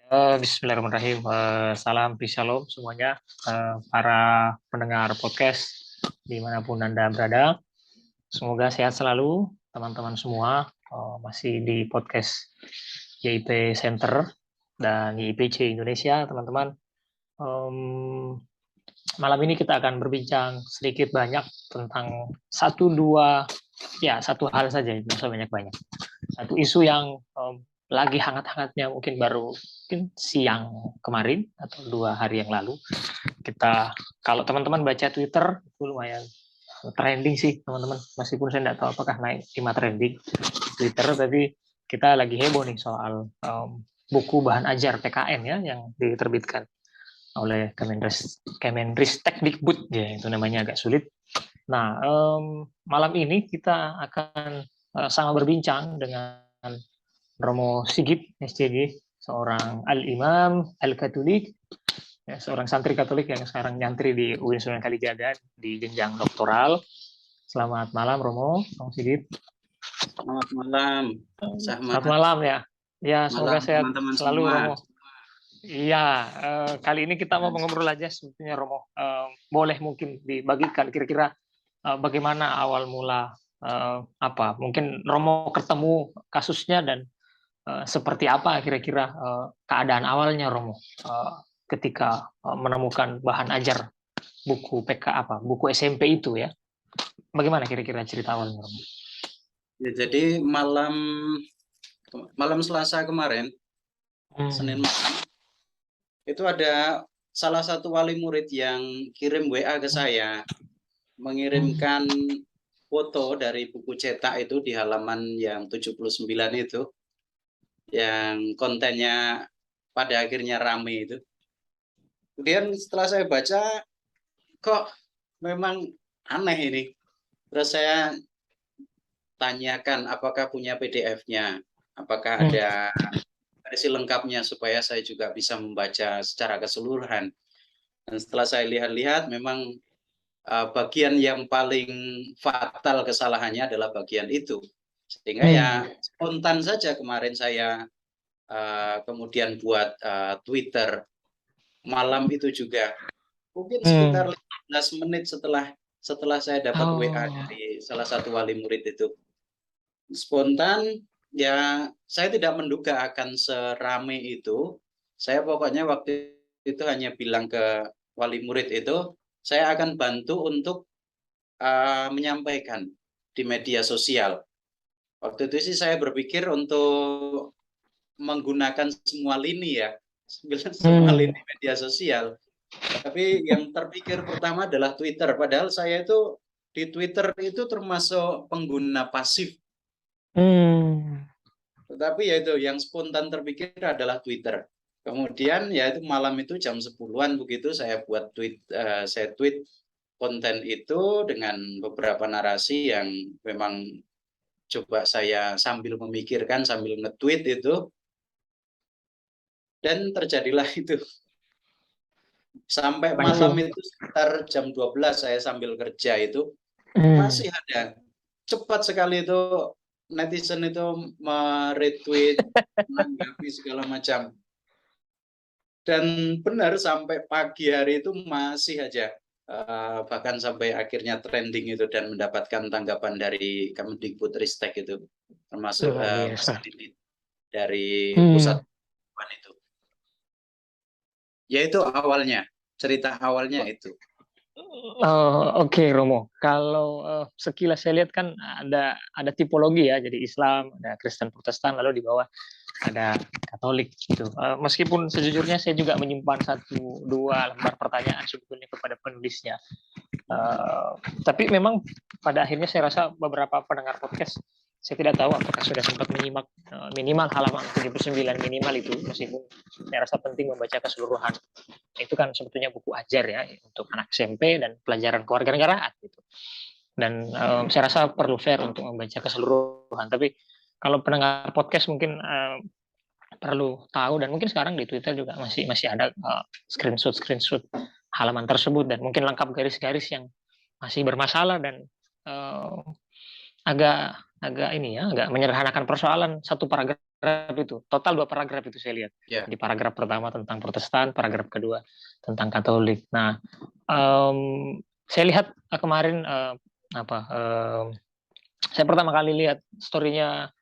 Bismillahirrahmanirrahim. Salam Shalom semuanya, para pendengar podcast dimanapun Anda berada. Semoga sehat selalu teman-teman semua. Masih di podcast YIP Center dan YIPC Indonesia, teman-teman. Malam ini kita akan berbincang sedikit banyak tentang satu hal saja, tidak usah banyak-banyak. Satu isu yang lagi hangat-hangatnya, mungkin siang kemarin atau 2 hari yang lalu. Kalau teman-teman baca Twitter, itu lumayan trending sih teman-teman, meskipun saya tidak tahu apakah naik 5 trending Twitter, tapi kita lagi heboh nih soal buku bahan ajar PKN ya, yang diterbitkan oleh Kemendristekdikbud, ya itu namanya agak sulit. Nah, malam ini kita akan sama berbincang dengan Romo Sigit SCG, seorang al-imam al-Katolik, ya, seorang santri Katolik yang sekarang nyantri di UIN Sunan Kalijaga di jenjang doktoral. Selamat malam Romo Sigit. Selamat malam. Selamat malam ya. Ya, semoga sehat teman-teman selalu semua. Romo. Iya, kali ini kita mau ngobrol aja sebetulnya Romo. Boleh mungkin dibagikan kira-kira bagaimana awal mula mungkin Romo ketemu kasusnya dan seperti apa kira-kira keadaan awalnya Romo ketika menemukan bahan ajar buku buku SMP itu ya. Bagaimana kira-kira cerita awalnya Romo? Ya, jadi malam Selasa kemarin, Senin malam, itu ada salah satu wali murid yang kirim WA ke saya, mengirimkan foto dari buku cetak itu di halaman yang 79 itu, yang kontennya pada akhirnya rame itu. Kemudian setelah saya baca, kok memang aneh ini. Terus saya tanyakan apakah punya PDF-nya, apakah ada versi lengkapnya supaya saya juga bisa membaca secara keseluruhan. Dan setelah saya lihat-lihat, memang bagian yang paling fatal kesalahannya adalah bagian itu. Sehingga ya spontan saja kemarin saya kemudian buat Twitter malam itu juga. Mungkin sekitar 15 menit setelah saya dapat WA dari salah satu wali murid itu. Spontan, ya saya tidak menduga akan serame itu. Saya pokoknya waktu itu hanya bilang ke wali murid itu, saya akan bantu untuk menyampaikan di media sosial. Waktu itu sih saya berpikir untuk menggunakan semua lini ya, semua lini media sosial. Tapi yang terpikir pertama adalah Twitter. Padahal saya itu di Twitter itu termasuk pengguna pasif. Tetapi ya itu yang spontan terpikir adalah Twitter. Kemudian ya itu malam itu jam 10-an begitu saya buat saya tweet konten itu dengan beberapa narasi yang memang coba saya sambil memikirkan, sambil nge-tweet itu. Dan terjadilah itu. Sampai malam itu sekitar jam 12 saya sambil kerja itu masih ada. Cepat sekali itu netizen itu meretweet, menanggapi segala macam. Dan benar sampai pagi hari itu masih aja, bahkan sampai akhirnya trending itu dan mendapatkan tanggapan dari Kemendikbudristek itu, termasuk dari pusat itu. Yaitu awalnya, cerita awalnya itu. Oke, Romo. Kalau sekilas saya lihat kan ada tipologi ya, jadi Islam, ada Kristen Protestan, lalu di bawah ada Katolik gitu. Meskipun sejujurnya saya juga menyimpan 1-2 lembar pertanyaan sebetulnya kepada penulisnya. Tapi memang pada akhirnya saya rasa beberapa pendengar podcast, saya tidak tahu apakah sudah sempat menyimak minimal halaman 79 minimal itu, meskipun saya rasa penting membaca keseluruhan. Itu kan sebetulnya buku ajar ya untuk anak SMP dan pelajaran kewarganegaraan gitu. Dan saya rasa perlu fair untuk membaca keseluruhan. Tapi kalau pendengar podcast mungkin perlu tahu, dan mungkin sekarang di Twitter juga masih ada screenshot halaman tersebut, dan mungkin lengkap garis-garis yang masih bermasalah dan agak menyederhanakan persoalan. Satu paragraf itu, total 2 paragraf itu saya lihat. Ya. Di paragraf pertama tentang Protestan, paragraf kedua tentang Katolik. Nah, saya lihat kemarin saya pertama kali lihat story-nya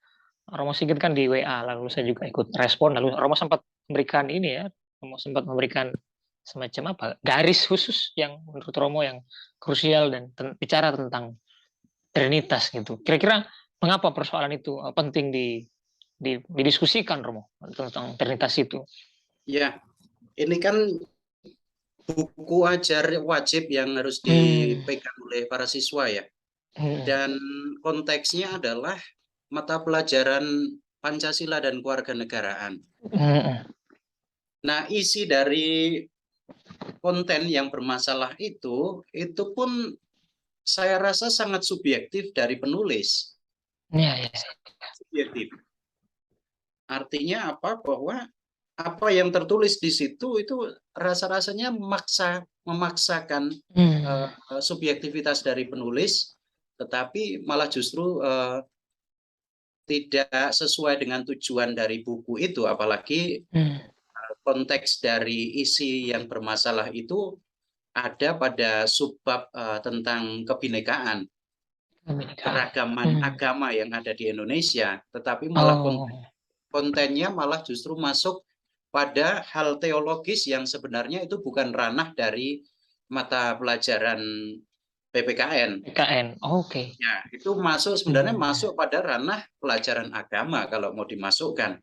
Romo Sigit kan di WA, lalu saya juga ikut respon, lalu Romo sempat memberikan ini ya, Romo sempat memberikan semacam garis khusus yang menurut Romo yang krusial dan bicara tentang Trinitas gitu. Kira-kira mengapa persoalan itu penting didiskusikan, Romo, tentang Trinitas itu? Ya, ini kan buku ajar wajib yang harus dipegang oleh para siswa ya. Dan konteksnya adalah mata pelajaran Pancasila dan Kewarganegaraan. Nah, isi dari konten yang bermasalah itu pun saya rasa sangat subjektif dari penulis. Ya. Subjektif. Artinya apa? Bahwa apa yang tertulis di situ itu rasa-rasanya memaksakan subjektivitas dari penulis, tetapi malah justru tidak sesuai dengan tujuan dari buku itu, apalagi konteks dari isi yang bermasalah itu ada pada subbab tentang kebinekaan, keragaman agama yang ada di Indonesia, tetapi malah kontennya malah justru masuk pada hal teologis yang sebenarnya itu bukan ranah dari mata pelajaran PPKN. Oke. Ya, itu sebenarnya masuk pada ranah pelajaran agama kalau mau dimasukkan.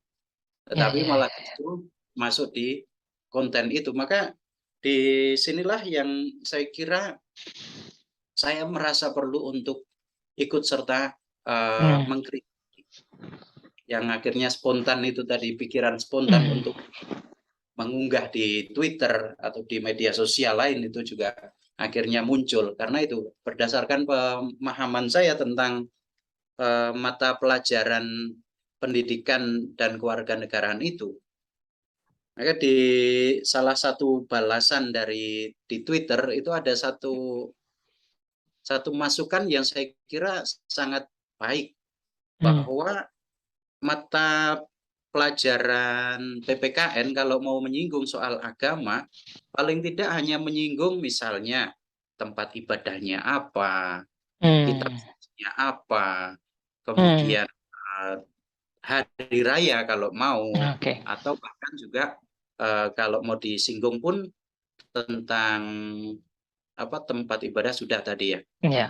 Tetapi malah justru masuk di konten itu. Maka di sinilah yang saya kira saya merasa perlu untuk ikut serta mengkritik. Yang akhirnya spontan itu tadi, pikiran spontan untuk mengunggah di Twitter atau di media sosial lain itu juga akhirnya muncul. Karena itu berdasarkan pemahaman saya tentang mata pelajaran pendidikan dan kewarganegaraan itu. Maka di salah satu balasan di Twitter itu ada satu masukan yang saya kira sangat baik, bahwa mata pelajaran PPKN kalau mau menyinggung soal agama, paling tidak hanya menyinggung misalnya tempat ibadahnya apa, kitab sucinya apa, kemudian hari raya kalau mau, atau bahkan juga kalau mau disinggung pun tentang tempat ibadah sudah tadi ya. Ya.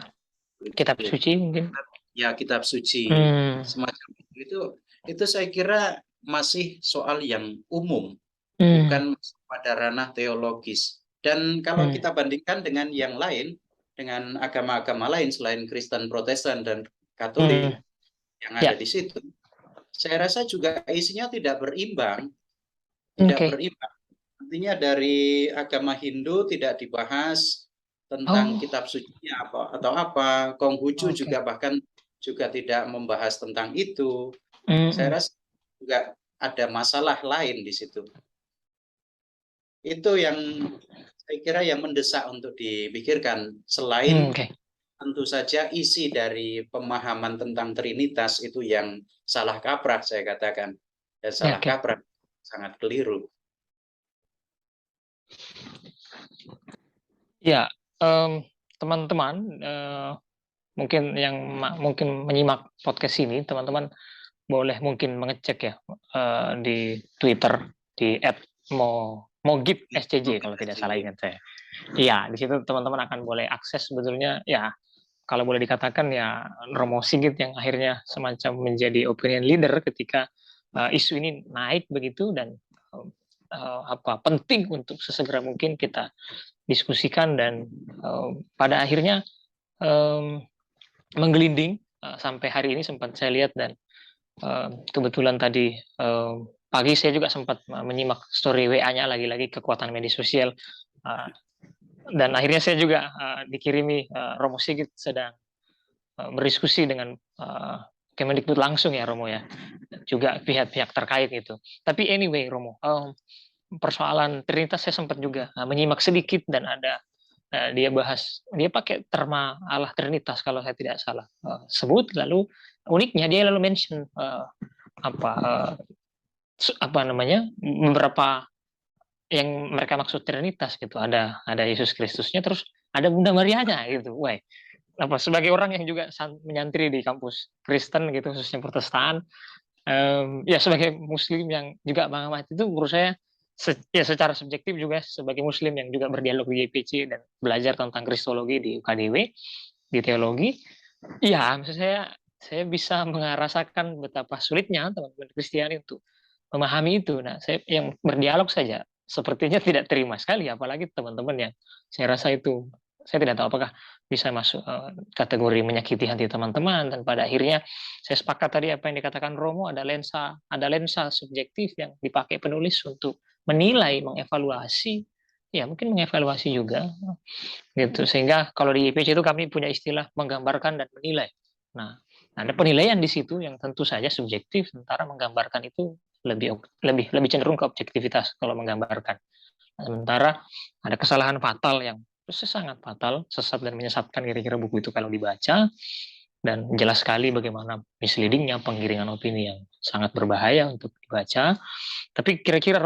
Kitab suci mungkin. Ya, kitab suci semacam itu saya kira masih soal yang umum, bukan pada ranah teologis. Dan kalau kita bandingkan dengan yang lain, dengan agama-agama lain selain Kristen, Protestan, dan Katolik yang ada di situ, saya rasa juga isinya tidak berimbang. Artinya dari agama Hindu tidak dibahas tentang kitab suci apa atau apa. Konghucu juga bahkan juga tidak membahas tentang itu. Saya rasa juga ada masalah lain di situ. Itu yang saya kira yang mendesak untuk dipikirkan. Selain tentu saja isi dari pemahaman tentang Trinitas itu yang salah kaprah, saya katakan. Dan salah kaprah, sangat keliru. Ya, teman-teman mungkin yang mungkin menyimak podcast ini, teman-teman boleh mungkin mengecek ya di Twitter di @mogip_scj kalau tidak salah ingat saya. Iya, di situ teman-teman akan boleh akses sebetulnya ya, kalau boleh dikatakan ya Romo Sigit yang akhirnya semacam menjadi opinion leader ketika isu ini naik begitu, dan penting untuk sesegera mungkin kita diskusikan, dan pada akhirnya menggelinding sampai hari ini sempat saya lihat, dan kebetulan tadi pagi saya juga sempat menyimak story WA-nya, lagi-lagi kekuatan media sosial, dan akhirnya saya juga dikirimi Romo Sigit sedang berdiskusi dengan Kemendikbud langsung ya Romo ya, juga pihak-pihak terkait itu. Tapi anyway Romo, persoalan Trinitas saya sempat juga menyimak sedikit, dan ada dia pakai terma Allah Trinitas kalau saya tidak salah sebut, lalu uniknya dia lalu mention apa apa namanya, beberapa yang mereka maksud Trinitas gitu. Ada Yesus Kristusnya, terus ada Bunda Marianya gitu. Wah, apa sebagai orang yang juga menyantri di kampus Kristen gitu, khususnya Protestan, ya sebagai Muslim yang juga mengamati itu, menurut saya ya secara subjektif juga sebagai Muslim yang juga berdialog di YPC dan belajar tentang Kristologi di UKDW di teologi, ya maksud saya bisa merasakan betapa sulitnya teman-teman Kristiani untuk memahami itu. Nah, saya yang berdialog saja sepertinya tidak terima sekali, apalagi teman-teman yang saya rasa itu, saya tidak tahu apakah bisa masuk kategori menyakiti hati teman-teman. Dan pada akhirnya saya sepakat tadi apa yang dikatakan Romo, ada lensa subjektif yang dipakai penulis untuk menilai, mengevaluasi, ya mungkin mengevaluasi juga gitu. Sehingga kalau di IPC itu kami punya istilah menggambarkan dan menilai. Nah, ada penilaian di situ yang tentu saja subjektif, sementara menggambarkan itu lebih lebih lebih cenderung ke objektivitas kalau menggambarkan. Nah, sementara ada kesalahan fatal yang sangat fatal, sesat dan menyesatkan kira-kira buku itu kalau dibaca, dan jelas sekali bagaimana misleadingnya, penggiringan opini yang sangat berbahaya untuk dibaca. Tapi kira-kira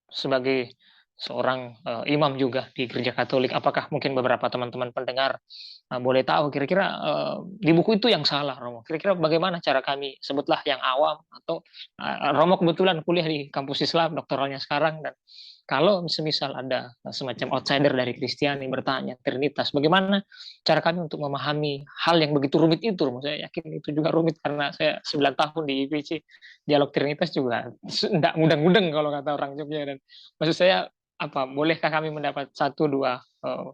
sebagai seorang imam juga di gereja Katolik, apakah mungkin beberapa teman-teman pendengar boleh tahu kira-kira di buku itu yang salah, Romo? Kira-kira bagaimana cara kami, sebutlah yang awam, atau Romo kebetulan kuliah di kampus Islam, doktoralnya sekarang, dan kalau semisal ada semacam outsider dari Kristiani bertanya Trinitas, bagaimana cara kami untuk memahami hal yang begitu rumit itu? Saya yakin itu juga rumit karena saya 9 tahun di IPC, dialog Trinitas juga tidak mudeng-mudeng kalau kata orang Jogja. Dan maksud saya, apa bolehkah kami mendapat satu dua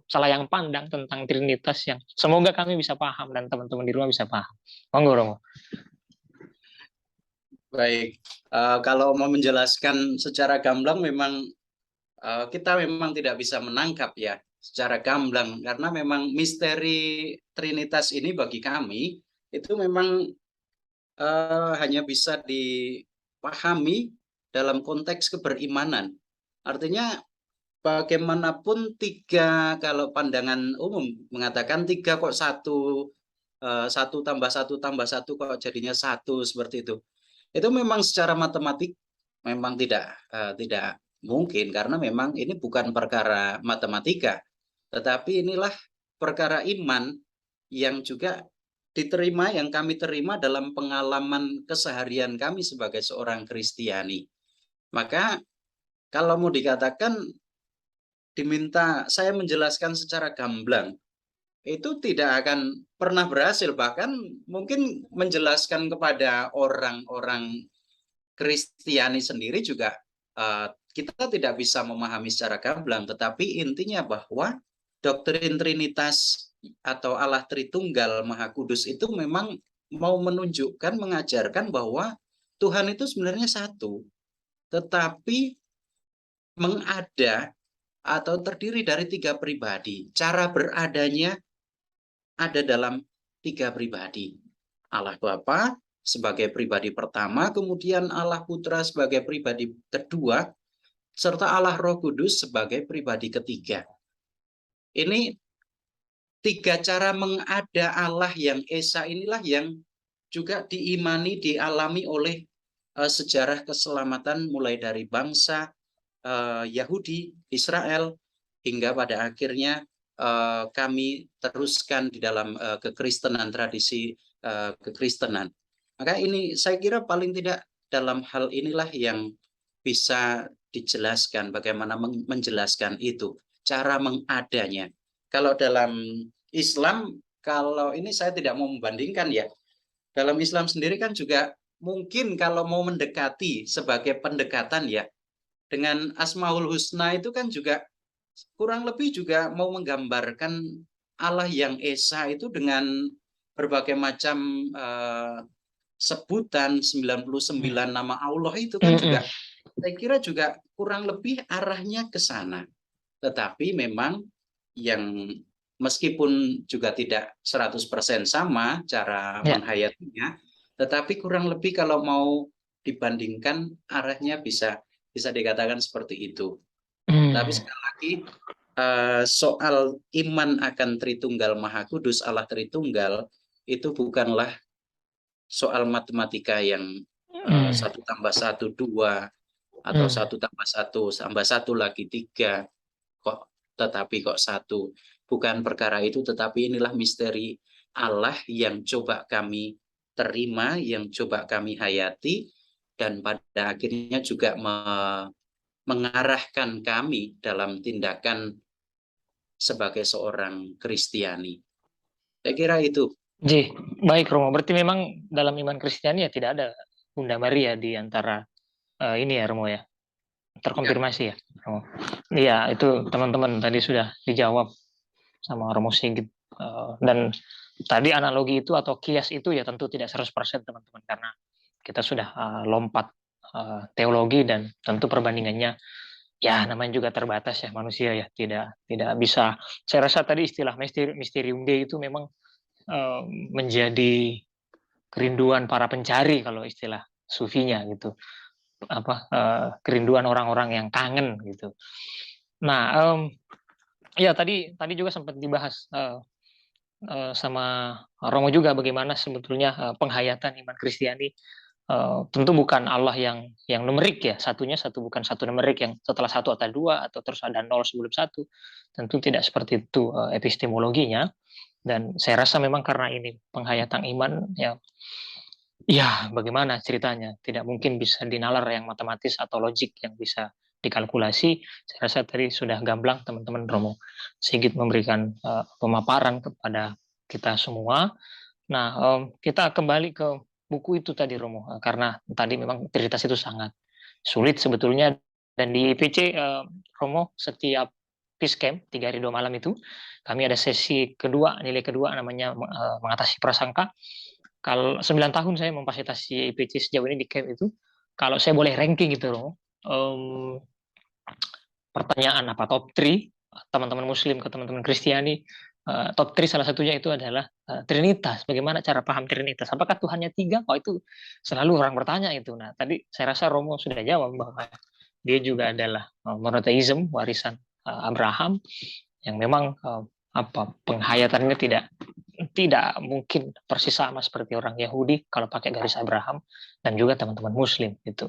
salayang pandang tentang Trinitas yang semoga kami bisa paham dan teman-teman di rumah bisa paham? Monggo, Romo. Baik, kalau mau menjelaskan secara gamblang memang kita memang tidak bisa menangkap ya secara gamblang, karena memang misteri Trinitas ini bagi kami itu memang hanya bisa dipahami dalam konteks keberimanan. Artinya bagaimanapun tiga, kalau pandangan umum mengatakan tiga kok satu, satu tambah satu tambah satu kok jadinya satu, seperti itu. Itu memang secara matematik memang tidak mungkin, karena memang ini bukan perkara matematika, tetapi inilah perkara iman yang juga diterima, yang kami terima dalam pengalaman keseharian kami sebagai seorang Kristiani. Maka kalau mau dikatakan diminta saya menjelaskan secara gamblang, itu tidak akan pernah berhasil. Bahkan mungkin menjelaskan kepada orang-orang Kristiani sendiri juga kita tidak bisa memahami secara gamblang. Tetapi intinya bahwa doktrin Trinitas atau Allah Tritunggal Maha Kudus itu memang mau menunjukkan, mengajarkan bahwa Tuhan itu sebenarnya satu, tetapi mengada atau terdiri dari tiga pribadi. Cara beradanya ada dalam tiga pribadi. Allah Bapa sebagai pribadi pertama, kemudian Allah Putra sebagai pribadi kedua, serta Allah Roh Kudus sebagai pribadi ketiga. Ini tiga cara mengada Allah yang esa inilah yang juga diimani, dialami oleh sejarah keselamatan mulai dari bangsa Yahudi, Israel, hingga pada akhirnya kami teruskan di dalam kekristenan, tradisi kekristenan. Maka ini saya kira paling tidak dalam hal inilah yang bisa dijelaskan, bagaimana menjelaskan itu, cara mengadanya. Kalau dalam Islam, kalau ini saya tidak mau membandingkan ya, dalam Islam sendiri kan juga mungkin kalau mau mendekati sebagai pendekatan ya, dengan Asmaul Husna itu kan juga kurang lebih juga mau menggambarkan Allah yang esa itu dengan berbagai macam sebutan 99 nama Allah itu kan juga saya kira juga kurang lebih arahnya ke sana. Tetapi memang yang meskipun juga tidak 100% sama cara menghayatinya, tetapi kurang lebih kalau mau dibandingkan arahnya bisa dikatakan seperti itu. Tapi sekali lagi soal iman akan Tritunggal Maha Kudus, Allah Tritunggal, itu bukanlah soal matematika yang 1 tambah 1 2, atau 1 tambah 1 tambah 1 lagi 3, tetapi kok 1. Bukan perkara itu, tetapi inilah misteri Allah yang coba kami terima, yang coba kami hayati, dan pada akhirnya juga mengarahkan kami dalam tindakan sebagai seorang Kristiani. Saya kira itu. Ji, baik Romo. Berarti memang dalam iman Kristiani ya tidak ada Bunda Maria di antara ini ya Romo ya. Ya, Terkonfirmasi ya Romo. Iya, itu teman-teman tadi sudah dijawab sama Romo Sigit. Dan tadi analogi itu atau kias itu ya tentu tidak 100% teman-teman, karena kita sudah lompat teologi, dan tentu perbandingannya ya namanya juga terbatas ya manusia ya, tidak bisa. Saya rasa tadi istilah Mysterium Dei itu memang menjadi kerinduan para pencari kalau istilah sufinya gitu, kerinduan orang-orang yang kangen gitu. Nah, ya tadi juga sempat dibahas sama Romo juga bagaimana sebetulnya penghayatan iman Kristiani. Tentu bukan Allah yang numerik ya, satu bukan satu numerik yang setelah satu atau dua atau terus ada nol sebelum satu. Tentu tidak seperti itu epistemologinya. Dan saya rasa memang karena ini penghayatan iman ya, ya bagaimana ceritanya, tidak mungkin bisa dinalar yang matematis atau logik yang bisa dikalkulasi. Saya rasa tadi sudah gamblang teman-teman Romo Sigit memberikan pemaparan kepada kita semua. Nah, kita kembali ke buku itu tadi Romo, karena tadi memang prioritas itu sangat sulit sebetulnya. Dan di IPC Romo, setiap Peace Camp 3 hari 2 malam itu kami ada sesi kedua, nilai kedua namanya mengatasi prasangka. Kalau 9 tahun saya memfasilitasi IPC sejauh ini di camp itu, kalau saya boleh ranking gitu Romo, pertanyaan apa top 3 teman-teman Muslim ke teman-teman Kristiani, top 3 salah satunya itu adalah Trinitas. Bagaimana cara paham Trinitas? Apakah Tuhannya 3? Oh, itu selalu orang bertanya itu. Nah, tadi saya rasa Romo sudah jawab bahwa dia juga adalah monotheism, warisan Abraham, yang memang penghayatannya tidak mungkin persis sama seperti orang Yahudi kalau pakai garis Abraham, dan juga teman-teman Muslim itu.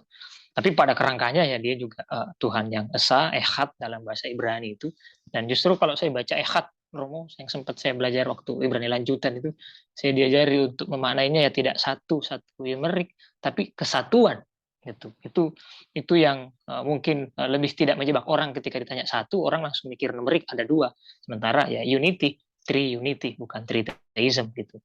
Tapi pada kerangkanya ya dia juga Tuhan yang esa, echad dalam bahasa Ibrani itu. Dan justru kalau saya baca echad Romo, yang sempat saya belajar waktu Ibrani lanjutan itu, saya diajari untuk memaknainya ya tidak satu numerik, tapi kesatuan gitu. Itu yang mungkin lebih tidak menjebak orang. Ketika ditanya satu, orang langsung mikir numerik ada dua, sementara ya unity, triunity, bukan tritheism gitu.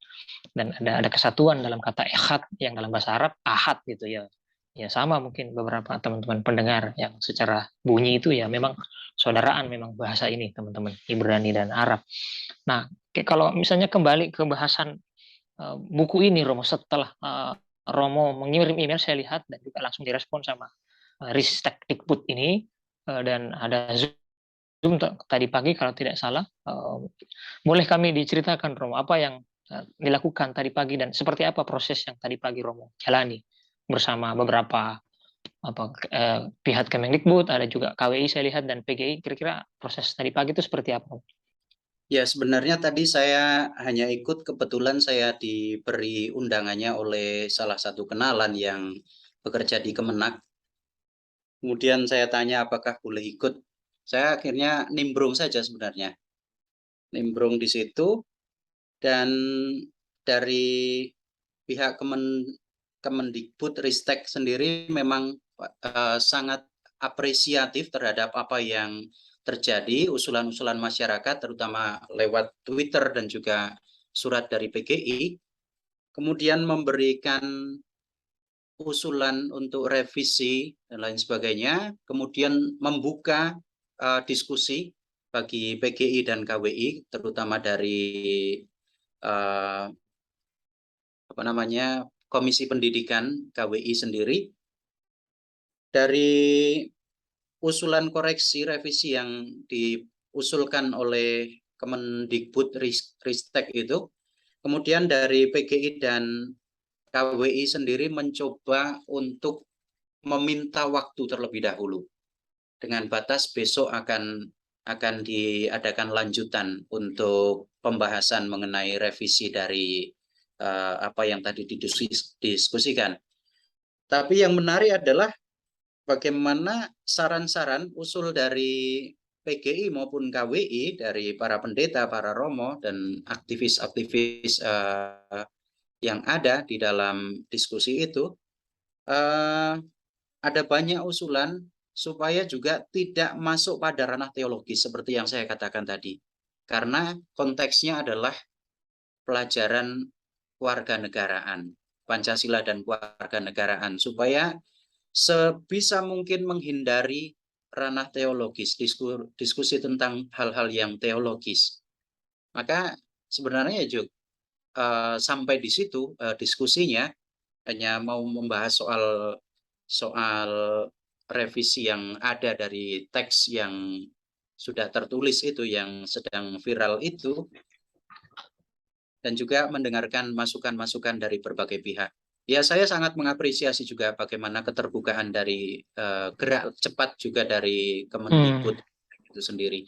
Dan ada kesatuan dalam kata echad yang dalam bahasa Arab ahad gitu ya. Ya sama mungkin beberapa teman-teman pendengar yang secara bunyi itu ya memang saudaraan memang bahasa ini teman-teman, Ibrani dan Arab. Nah, kalau misalnya kembali ke bahasan buku ini Romo, setelah Romo mengirim email saya lihat dan juga langsung direspon sama Ristek Dikbud ini, dan ada Zoom tadi pagi kalau tidak salah. Boleh kami diceritakan Romo apa yang dilakukan tadi pagi dan seperti apa proses yang tadi pagi Romo jalani bersama beberapa pihak Kemendikbud, ada juga KWI saya lihat, dan PGI. Kira-kira proses tadi pagi itu seperti apa? Ya, sebenarnya tadi saya hanya ikut, kebetulan saya diberi undangannya oleh salah satu kenalan yang bekerja di Kemenak. Kemudian saya tanya apakah boleh ikut. Saya akhirnya nimbrung saja sebenarnya. Nimbrung di situ, dan dari pihak Kemendikbud Ristek sendiri memang sangat apresiatif terhadap apa yang terjadi, usulan-usulan masyarakat terutama lewat Twitter dan juga surat dari PGI, kemudian memberikan usulan untuk revisi dan lain sebagainya, kemudian membuka diskusi bagi PGI dan KWI, terutama dari Komisi Pendidikan KWI sendiri. Dari usulan koreksi revisi yang diusulkan oleh Kemendikbud Ristek itu, kemudian dari PGI dan KWI sendiri mencoba untuk meminta waktu terlebih dahulu dengan batas besok akan diadakan lanjutan untuk pembahasan mengenai revisi dari apa yang tadi didiskusikan. Tapi yang menarik adalah bagaimana saran-saran usul dari PGI maupun KWI, dari para pendeta, para romo, dan aktivis-aktivis yang ada di dalam diskusi itu, ada banyak usulan supaya juga tidak masuk pada ranah teologis seperti yang saya katakan tadi. Karena konteksnya adalah pelajaran kewarganegaraan, Pancasila dan kewarganegaraan, supaya sebisa mungkin menghindari ranah teologis, diskusi tentang hal-hal yang teologis. Maka sebenarnya juga sampai di situ diskusinya hanya mau membahas soal revisi yang ada dari teks yang sudah tertulis itu, yang sedang viral itu, dan juga mendengarkan masukan-masukan dari berbagai pihak. Ya, saya sangat mengapresiasi juga bagaimana keterbukaan dari gerak cepat juga dari Kemendikbud itu sendiri.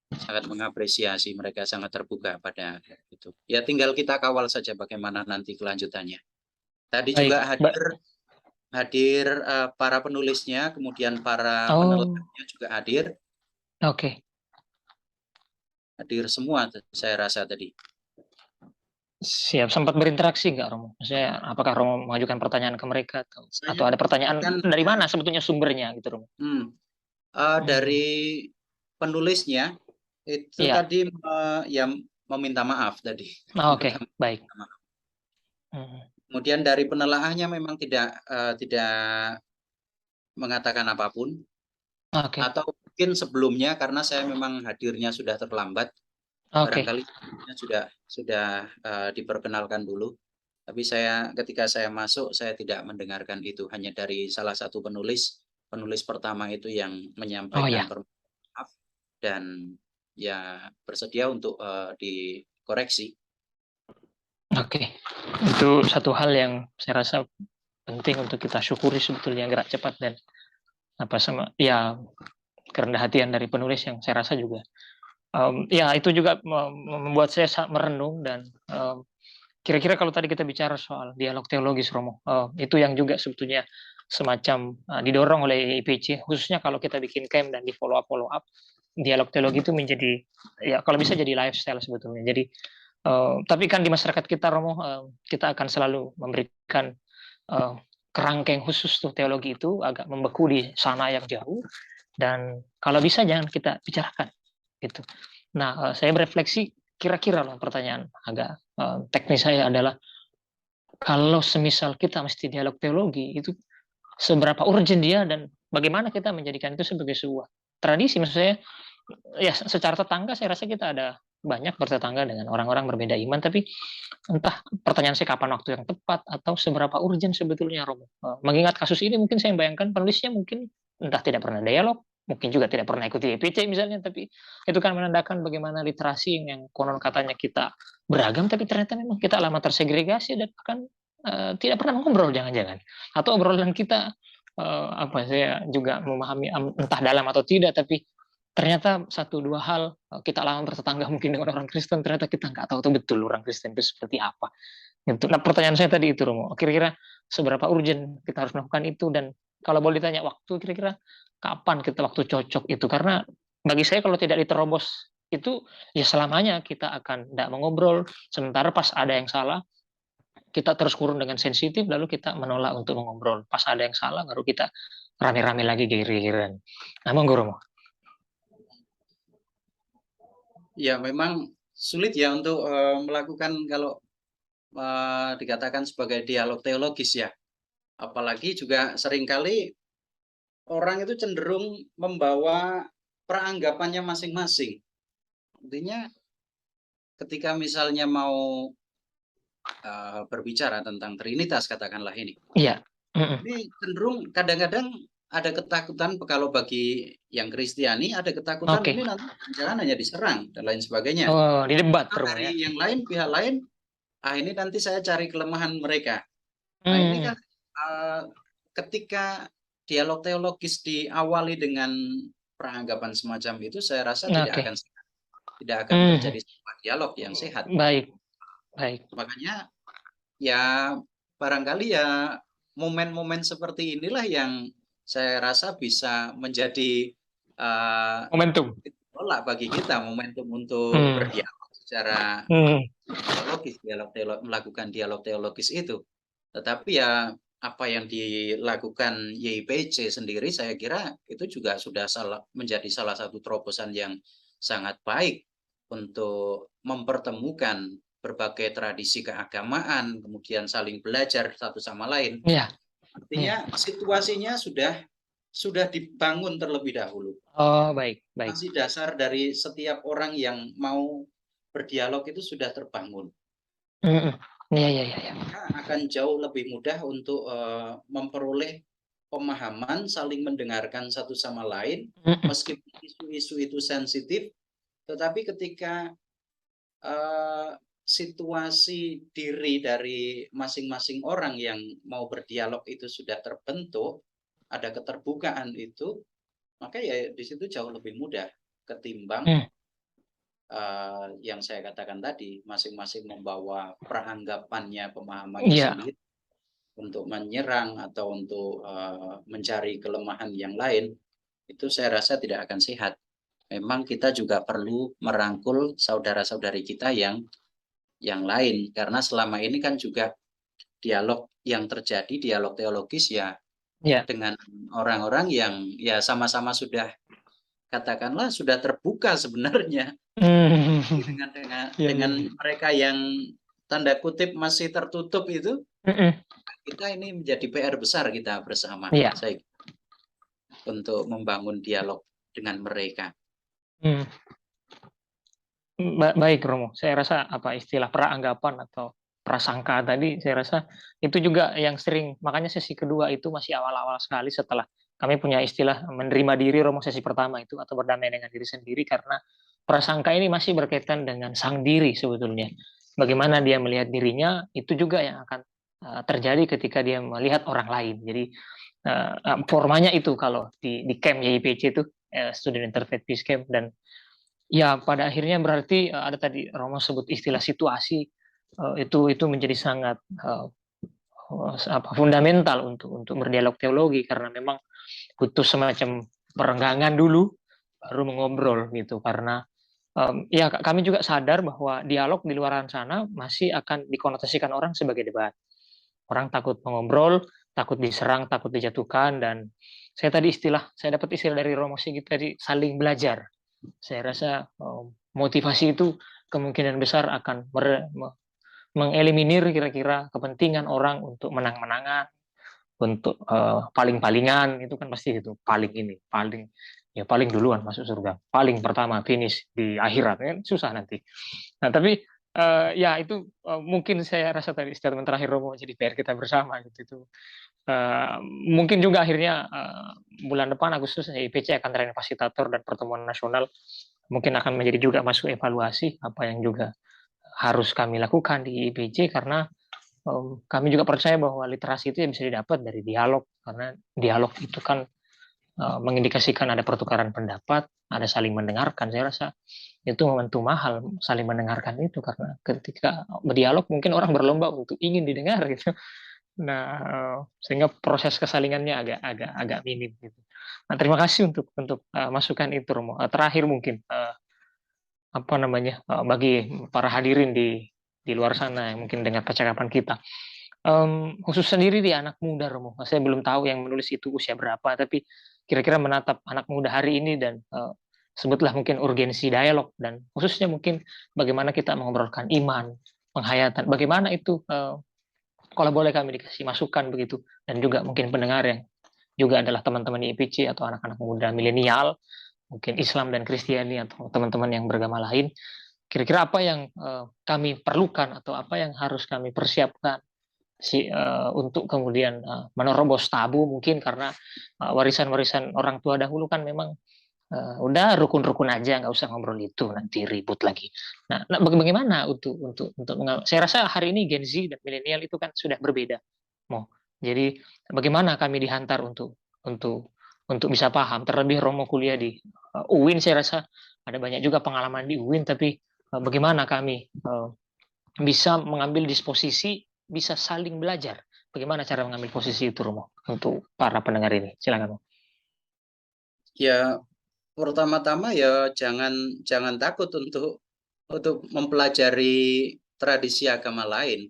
Sangat mengapresiasi, mereka sangat terbuka pada itu. Ya, tinggal kita kawal saja bagaimana nanti kelanjutannya. Tadi Baik, juga hadir para penulisnya, kemudian para penelahnya juga hadir. Oke. Hadir semua, saya rasa tadi. Siap, sempat berinteraksi nggak Romo? Maksudnya apakah Romo mengajukan pertanyaan ke mereka atau ada pertanyaan dari mana sebetulnya sumbernya gitu Romo? Dari penulisnya itu tadi ya meminta maaf tadi. Oke, baik. Kemudian dari penelaahnya memang tidak mengatakan apapun. Atau mungkin sebelumnya karena saya memang hadirnya sudah terlambat. Barangkali sudah diperkenalkan dulu. Tapi ketika saya masuk, saya tidak mendengarkan itu. Hanya dari salah satu penulis pertama itu yang menyampaikan permohonan maaf dan ya bersedia untuk dikoreksi. Oke, itu satu hal yang saya rasa penting untuk kita syukuri sebetulnya, gerak cepat dan kerendah hatian dari penulis yang saya rasa juga ya itu juga membuat saya merenung. Dan kira-kira kalau tadi kita bicara soal dialog teologis Romo, itu yang juga sebetulnya semacam didorong oleh IPC, khususnya kalau kita bikin camp dan di follow up dialog teologi itu menjadi ya kalau bisa jadi lifestyle sebetulnya. Jadi tapi kan di masyarakat kita Romo, kita akan selalu memberikan kerangkeng khusus tuh teologi itu agak membeku di sana yang jauh, dan kalau bisa jangan kita bicarakan gitu. Nah, saya berefleksi kira-kira loh, pertanyaan agak teknis saya adalah kalau semisal kita mesti dialog teologi itu seberapa urgent dia dan bagaimana kita menjadikan itu sebagai sebuah tradisi. Maksud saya ya secara tetangga saya rasa kita ada banyak bertetangga dengan orang-orang berbeda iman, tapi entah pertanyaan saya kapan waktu yang tepat atau seberapa urgent sebetulnya Romo. Mengingat kasus ini mungkin saya bayangkan penulisnya mungkin entah tidak pernah dialog, mungkin juga tidak pernah ikuti EPC misalnya, tapi itu kan menandakan bagaimana literasi yang konon katanya kita beragam, tapi ternyata memang kita lama tersegregasi dan bahkan tidak pernah ngobrol jangan-jangan. Atau obrolan kita saya juga memahami entah dalam atau tidak, tapi ternyata satu dua hal kita lama bertetangga mungkin dengan orang Kristen, ternyata kita nggak tahu tuh betul orang Kristen itu seperti apa. Gitu. Nah pertanyaan saya tadi itu Romo, kira-kira seberapa urgent kita harus melakukan itu, dan kalau boleh ditanya waktu, kira-kira kapan kita waktu cocok itu, karena bagi saya kalau tidak diterobos itu ya selamanya kita akan tidak mengobrol, sementara pas ada yang salah kita terus kurun dengan sensitif lalu kita menolak untuk mengobrol, pas ada yang salah baru kita rame-rame lagi giri-giran. Nah monggo Romo. Ya memang sulit ya untuk melakukan kalau dikatakan sebagai dialog teologis ya. Apalagi juga seringkali orang itu cenderung membawa peranggapannya masing-masing. Intinya ketika misalnya mau berbicara tentang Trinitas katakanlah ini. Iya. Ini cenderung kadang-kadang ada ketakutan kalau bagi yang Kristiani ada ketakutan ini nanti jangan hanya diserang dan lain sebagainya. Oh, di debat dari yang lain, pihak lain, ini nanti saya cari kelemahan mereka. Nah ini kan ketika dialog teologis diawali dengan peranggapan semacam itu, saya rasa tidak akan terjadi sebuah dialog yang sehat. Baik. Makanya ya barangkali ya momen-momen seperti inilah yang saya rasa bisa menjadi Momentum. tolak bagi kita, momentum untuk Hmm. berdialog secara Hmm. teologis, melakukan dialog teologis itu. Tetapi ya apa yang dilakukan YIPC sendiri saya kira itu juga sudah menjadi salah satu terobosan yang sangat baik untuk mempertemukan berbagai tradisi keagamaan, kemudian saling belajar satu sama lain. Iya. Artinya situasinya sudah dibangun terlebih dahulu. Oh, baik. Masih dasar dari setiap orang yang mau berdialog itu sudah terbangun. Iya. Akan jauh lebih mudah untuk memperoleh pemahaman, saling mendengarkan satu sama lain, meskipun isu-isu itu sensitif, tetapi ketika situasi diri dari masing-masing orang yang mau berdialog itu sudah terbentuk, ada keterbukaan itu, maka ya di situ jauh lebih mudah ketimbang yang saya katakan tadi, masing-masing membawa peranggapannya, pemahamannya Iya. sendiri untuk menyerang atau untuk mencari kelemahan yang lain, itu saya rasa tidak akan sehat. Memang kita juga perlu merangkul saudara-saudari kita yang lain, karena selama ini kan juga dialog yang terjadi, dialog teologis ya dengan orang-orang yang ya sama-sama sudah katakanlah sudah terbuka sebenarnya. Dengan mereka yang tanda kutip masih tertutup itu, kita ini menjadi PR besar kita bersama, saya untuk membangun dialog dengan mereka. Baik Romo, saya rasa apa istilah peranggapan atau prasangka tadi, saya rasa itu juga yang sering, makanya sesi kedua itu masih awal-awal sekali setelah kami punya istilah menerima diri Romo sesi pertama itu, atau berdamai dengan diri sendiri, karena prasangka ini masih berkaitan dengan sang diri sebetulnya. Bagaimana dia melihat dirinya, itu juga yang akan terjadi ketika dia melihat orang lain. Jadi formanya itu kalau di camp YIPC itu, Student Interfaith Peace Camp, dan ya pada akhirnya berarti ada tadi Romo sebut istilah situasi, itu menjadi sangat fundamental untuk berdialog teologi, karena memang butuh semacam perenggangan dulu baru mengobrol gitu, karena ya kami juga sadar bahwa dialog di luar sana masih akan dikonotasikan orang sebagai debat. Orang takut mengobrol, takut diserang, takut dijatuhkan, dan saya dapat istilah dari Romo Sigit tadi, saling belajar. Saya rasa motivasi itu kemungkinan besar akan mengeliminir kira-kira kepentingan orang untuk menang-menangan, untuk paling-palingan, itu kan pasti itu paling duluan masuk surga, paling pertama finish di akhirat, kan susah nanti. Nah tapi ya itu mungkin saya rasa tadi statement terakhir Romo jadi PR kita bersama gitu itu. Mungkin juga akhirnya bulan depan Agustus IPC akan terjadi fasilitator dan pertemuan nasional, mungkin akan menjadi juga masuk evaluasi apa yang juga harus kami lakukan di IPC, karena kami juga percaya bahwa literasi itu bisa didapat dari dialog, karena dialog itu kan mengindikasikan ada pertukaran pendapat, ada saling mendengarkan. Saya rasa itu momentum mahal saling mendengarkan itu, karena ketika berdialog mungkin orang berlomba untuk ingin didengar gitu. Nah, sehingga proses kesalingannya agak minim gitu. Nah, terima kasih untuk masukan itu Romo. Terakhir mungkin apa namanya bagi para hadirin di luar sana yang mungkin dengar percakapan kita. Khusus sendiri di anak muda Romo. Saya belum tahu yang menulis itu usia berapa, tapi kira-kira menatap anak muda hari ini dan sebutlah mungkin urgensi dialog, dan khususnya mungkin bagaimana kita mengobrolkan iman, penghayatan, bagaimana itu kalau boleh kami dikasih masukan begitu, dan juga mungkin pendengar yang juga adalah teman-teman di IPC atau anak-anak muda milenial, mungkin Islam dan Kristiani atau teman-teman yang beragama lain, kira-kira apa yang kami perlukan atau apa yang harus kami persiapkan untuk kemudian menerobos tabu, mungkin karena warisan-warisan orang tua dahulu kan memang udah rukun-rukun aja, nggak usah ngobrol itu nanti ribut lagi. Nah bagaimana untuk saya rasa hari ini Gen Z dan milenial itu kan sudah berbeda, jadi bagaimana kami dihantar untuk bisa paham, terlebih Romo kuliah di UIN, saya rasa ada banyak juga pengalaman di UIN, tapi bagaimana kami bisa mengambil disposisi, bisa saling belajar Bagaimana cara mengambil posisi itu, Romo, untuk para pendengar ini? Silakan, Romo. Ya, pertama-tama ya jangan jangan takut untuk mempelajari tradisi agama lain.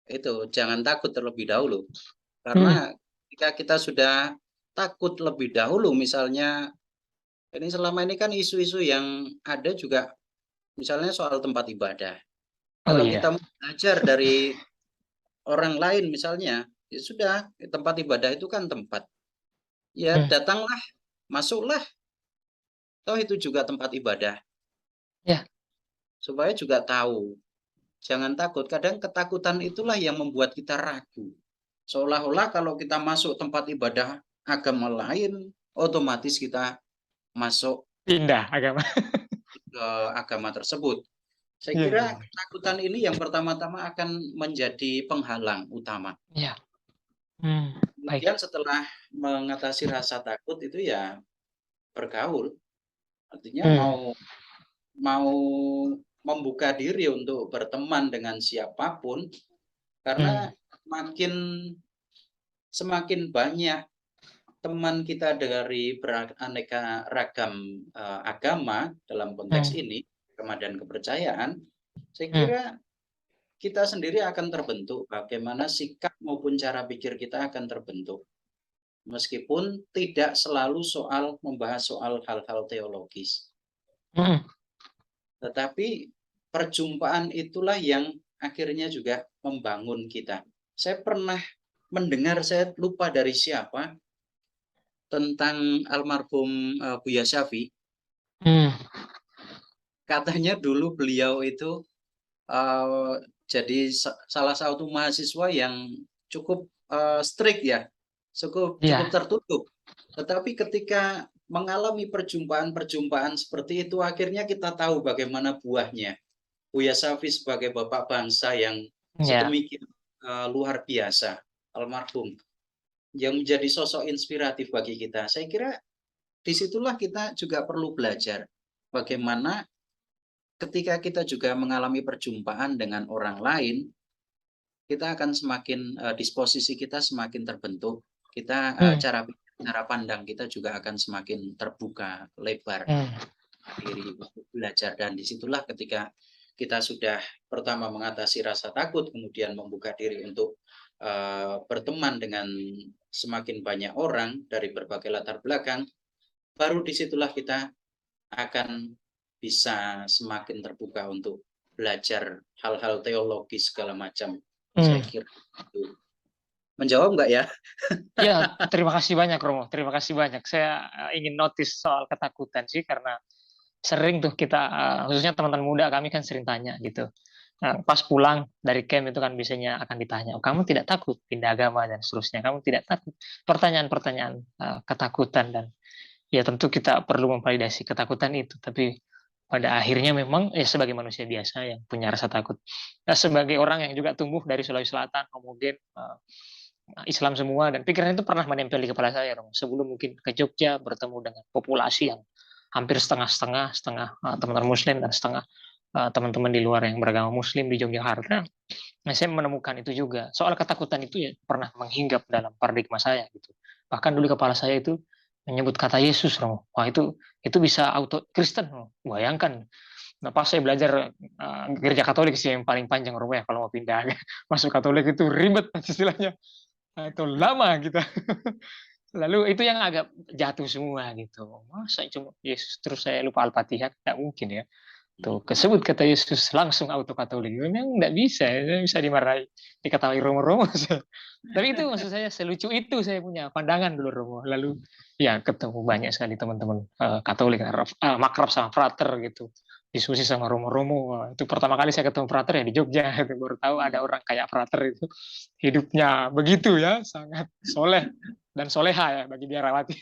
Itu jangan takut terlebih dahulu. Hmm. Karena ketika kita sudah takut lebih dahulu, misalnya ini selama ini kan isu-isu yang ada juga misalnya soal tempat ibadah. Oh Kalau iya. kita mau belajar dari orang lain misalnya, ya sudah, tempat ibadah itu kan tempat. Ya Hmm. datanglah, masuklah, toh itu juga tempat ibadah. Ya. Supaya juga tahu, jangan takut. Kadang ketakutan itulah yang membuat kita ragu. Seolah-olah kalau kita masuk tempat ibadah agama lain, otomatis kita masuk Pindah agama. ke agama tersebut. Saya Iya, kira iya, iya. ketakutan ini yang pertama-tama akan menjadi penghalang utama. Iya. Hmm. Baik. Kemudian setelah mengatasi rasa takut itu ya bergaul. Artinya Hmm. mau mau membuka diri untuk berteman dengan siapapun, Hmm. karena makin semakin banyak teman kita dari beraneka ragam agama dalam konteks Hmm. ini, agama dan kepercayaan, saya Hmm. kira kita sendiri akan terbentuk, bagaimana sikap maupun cara pikir kita akan terbentuk. Meskipun tidak selalu soal membahas soal hal-hal teologis. Hmm. Tetapi perjumpaan itulah yang akhirnya juga membangun kita. Saya pernah mendengar, saya lupa dari siapa, tentang almarhum Buya Syafi. Hmm. Katanya dulu beliau itu uh, jadi salah satu mahasiswa yang cukup strict ya, cukup Iya. tertutup. Tetapi ketika mengalami perjumpaan-perjumpaan seperti itu, akhirnya kita tahu bagaimana buahnya. Buya Syafi sebagai bapak bangsa yang Iya. sedemikian luar biasa, almarhum, yang menjadi sosok inspiratif bagi kita. Saya kira disitulah kita juga perlu belajar bagaimana ketika kita juga mengalami perjumpaan dengan orang lain, kita akan semakin disposisi kita semakin terbentuk, kita Hmm. cara pandang kita juga akan semakin terbuka lebar Hmm. diri untuk belajar, dan disitulah ketika kita sudah pertama mengatasi rasa takut, kemudian membuka diri untuk berteman dengan semakin banyak orang dari berbagai latar belakang, baru disitulah kita akan bisa semakin terbuka untuk belajar hal-hal teologis segala macam. Hmm. Saya kira itu. Menjawab nggak ya? Ya, terima kasih banyak, Romo. Terima kasih banyak. Saya ingin notice soal ketakutan sih, karena sering tuh kita, khususnya teman-teman muda kami kan sering tanya gitu. Nah, pas pulang dari camp itu kan biasanya akan ditanya, oh, kamu tidak takut pindah agama dan seterusnya, kamu tidak takut. Pertanyaan-pertanyaan ketakutan, dan ya tentu kita perlu memvalidasi ketakutan itu. Tapi pada akhirnya memang ya sebagai manusia biasa yang punya rasa takut, sebagai orang yang juga tumbuh dari Sulawesi Selatan, homogen, Islam semua, dan pikiran itu pernah menempel di kepala saya, Romo. Sebelum mungkin ke Jogja bertemu dengan populasi yang hampir setengah-setengah, setengah teman-teman Muslim dan setengah teman-teman di luar yang beragama Muslim di Yogyakarta. Nah, saya menemukan itu juga. Soal ketakutan itu ya pernah menghinggap dalam paradigma saya gitu. Bahkan dulu kepala saya itu menyebut kata Yesus, Romo. Wah, itu bisa auto Kristen, Romo. Bayangkan. Nah, pas saya belajar gereja Katolik sih yang paling panjang, Romo, ya kalau mau pindah masuk Katolik itu ribet istilahnya. Nah, itu lama gitu. Lalu itu yang agak jatuh semua gitu. Masa cuma Yesus terus saya lupa Al-Fatihah? Tidak mungkin ya. Tuh, kesebut kata Yesus langsung auto Katolik. Memang tidak bisa, ya. Bisa dimarahi, diketahui Romo-Romo. Tapi itu maksud saya selucu itu saya punya pandangan dulu, Romo. Lalu ya ketemu banyak sekali teman-teman Katolik, makrab sama frater gitu. Diskusi sama Romo-Romo. Itu pertama kali saya ketemu frater ya di Jogja. Baru tahu ada orang kayak frater itu. Hidupnya begitu ya, sangat soleh dan soleha ya bagi biarawati.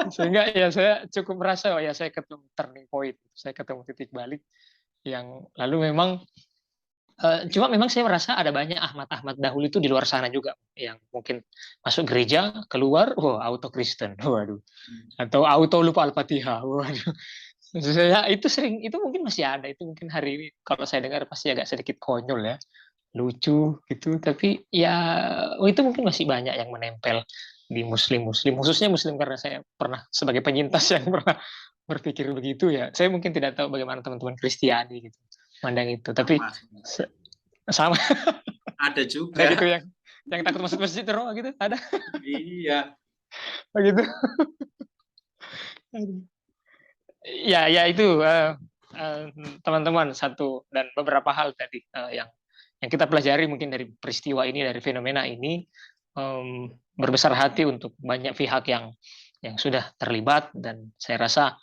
Sehingga ya saya cukup merasa, oh ya saya ketemu turning point, saya ketemu titik balik yang lalu memang cuma memang saya merasa ada banyak Ahmad-Ahmad dahulu itu di luar sana juga yang mungkin masuk gereja keluar, wah auto Kristen, waduh, atau auto lupa Al-Fatihah, waduh. Saya itu sering, itu mungkin masih ada, itu mungkin hari ini kalau saya dengar pasti agak sedikit konyol ya. lucu gitu. Tapi ya itu mungkin masih banyak yang menempel di muslim khususnya muslim, karena saya pernah sebagai penyintas yang pernah berpikir begitu ya. Saya mungkin tidak tahu bagaimana teman-teman Kristiani gitu mandang itu, tapi Sama. sama. Ada Ada gitu juga. yang takut masuk masjid roh gitu, ada Iya. begitu. Ya, ya itu eh, teman-teman, satu dan beberapa hal tadi yang kita pelajari mungkin dari peristiwa ini, dari fenomena ini, berbesar hati untuk banyak pihak yang sudah terlibat, dan saya rasa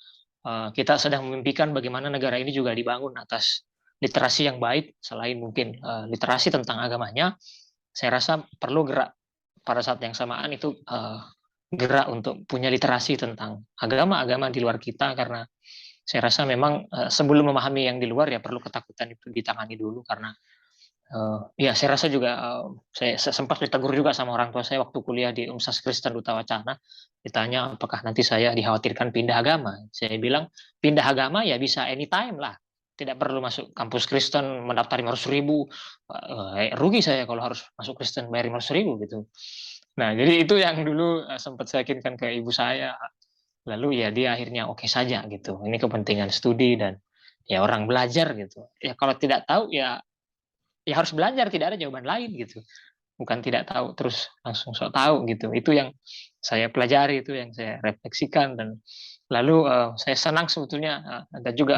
kita sedang memimpikan bagaimana negara ini juga dibangun atas literasi yang baik. Selain mungkin literasi tentang agamanya, saya rasa perlu gerak pada saat yang samaan itu, gerak untuk punya literasi tentang agama-agama di luar kita, karena saya rasa memang sebelum memahami yang di luar ya perlu ketakutan itu ditangani dulu. Karena ya saya rasa juga saya sempat ditegur juga sama orang tua saya waktu kuliah di Universitas Kristen Duta Wacana, ditanya apakah nanti saya dikhawatirkan pindah agama. Saya bilang pindah agama ya bisa anytime lah, tidak perlu masuk kampus Kristen mendaftar 500.000, rugi saya kalau harus masuk Kristen bayar 500.000 gitu. Nah, jadi itu yang dulu sempat saya yakinkan ke ibu saya. Lalu ya dia akhirnya oke saja gitu. Ini kepentingan studi dan ya orang belajar gitu. Ya kalau tidak tahu ya ya harus belajar, tidak ada jawaban lain gitu. Bukan tidak tahu terus langsung sok tahu gitu. Itu yang saya pelajari, itu yang saya refleksikan. Dan lalu saya senang sebetulnya ada juga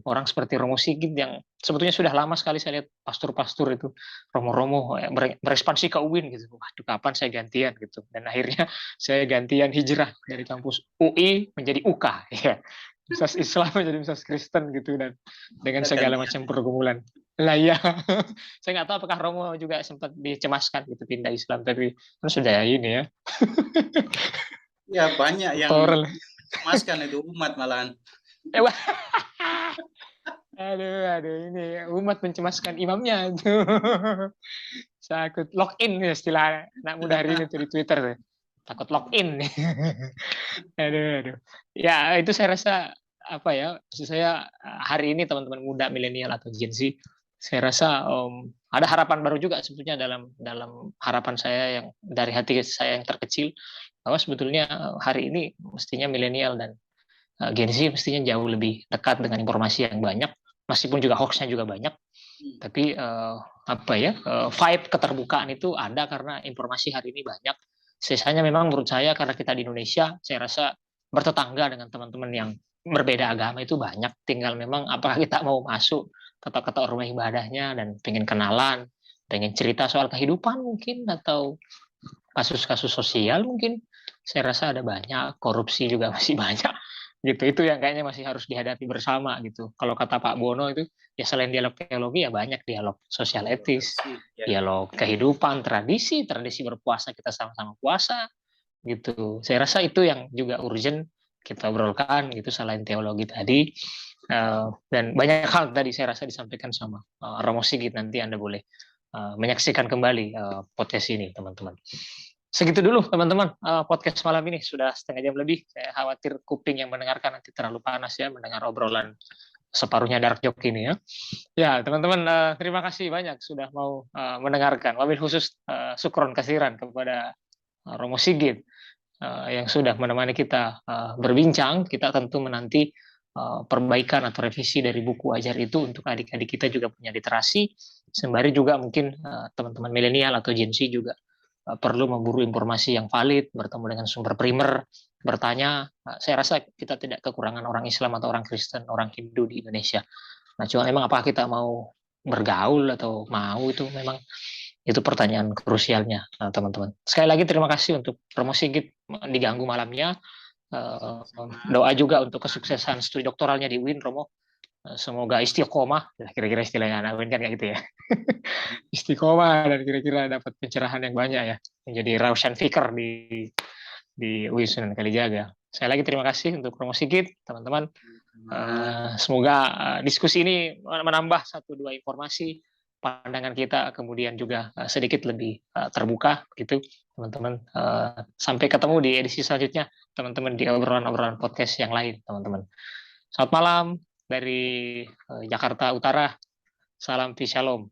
orang seperti Romo Sigit yang sebetulnya sudah lama sekali saya lihat pastor-pastor itu, Romo-Romo berekspansi ke UIN gitu. Waduh, kapan saya gantian gitu. Dan akhirnya saya gantian hijrah dari kampus UI menjadi UK ya. Universitas Islam menjadi Universitas Kristen gitu, dan dengan Kita segala gantian. macam pergumulan. Lah ya, saya nggak tahu apakah Romo juga sempat dicemaskan gitu pindah Islam, tapi kan sudah ini ya. Ya banyak yang Toral. mencemaskan itu umat malahan. Eh, aduh, ini umat mencemaskan imamnya itu. Takut login istilah anak muda hari ini tuh di Twitter tuh. Takut login. Aduh. Ya itu saya rasa apa ya? Maksud saya hari ini teman-teman muda milenial atau Gen Z, saya rasa ada harapan baru juga sebetulnya dalam dalam harapan saya yang dari hati saya yang terkecil, bahwa sebetulnya hari ini mestinya milenial dan Gen Z mestinya jauh lebih dekat dengan informasi yang banyak, meskipun juga hoaxnya juga banyak, tapi apa ya, vibe keterbukaan itu ada karena informasi hari ini banyak. Sisanya memang menurut saya karena kita di Indonesia, saya rasa bertetangga dengan teman-teman yang berbeda agama itu banyak. Tinggal memang apakah kita mau masuk ketok-ketok rumah ibadahnya dan pengen kenalan, pengen cerita soal kehidupan mungkin, atau kasus-kasus sosial mungkin. Saya rasa ada banyak, korupsi juga masih banyak gitu. Itu yang kayaknya masih harus dihadapi bersama gitu. Kalau kata Pak Bono itu ya selain dialog teologi ya banyak dialog sosial etis, Ya. dialog kehidupan, tradisi berpuasa, kita sama-sama puasa gitu. Saya rasa itu yang juga urgent kita obrolkan gitu, selain teologi tadi. Dan banyak hal tadi saya rasa disampaikan sama Romo Sigit. Nanti Anda boleh menyaksikan kembali podcast ini, teman-teman. Segitu dulu, teman-teman. Podcast malam ini sudah setengah jam lebih. Saya khawatir kuping yang mendengarkan nanti terlalu panas ya mendengar obrolan separuhnya dark joke ini ya. Ya, teman-teman, terima kasih banyak sudah mau mendengarkan. Wabil khusus syukron kasiran kepada Romo Sigit yang sudah menemani kita berbincang. Kita tentu menanti perbaikan atau revisi dari buku ajar itu untuk adik-adik kita juga punya literasi. Sembari juga mungkin teman-teman milenial atau Gen Z juga perlu memburu informasi yang valid, bertemu dengan sumber primer, bertanya. Saya rasa kita tidak kekurangan orang Islam atau orang Kristen, orang Hindu di Indonesia. Nah, cuma memang apakah kita mau bergaul atau mau, itu memang itu pertanyaan krusialnya, teman-teman. Sekali lagi terima kasih untuk promosi diganggu malamnya. Doa juga untuk kesuksesan studi doktoralnya di UIN, Romo. Semoga istiqomah, kira-kira istilahnya anak UIN kan kayak gitu ya. Istiqomah dan kira-kira dapat pencerahan yang banyak ya, menjadi Raushan Fikr di UIN Sunan Kalijaga. Saya lagi terima kasih untuk promosi teman-teman. Semoga diskusi ini menambah satu dua informasi, pandangan kita kemudian juga sedikit lebih terbuka gitu, teman-teman. Sampai ketemu di edisi selanjutnya, teman-teman, di obrolan-obrolan podcast yang lain, teman-teman. Selamat malam dari Jakarta Utara. Salam Shalom.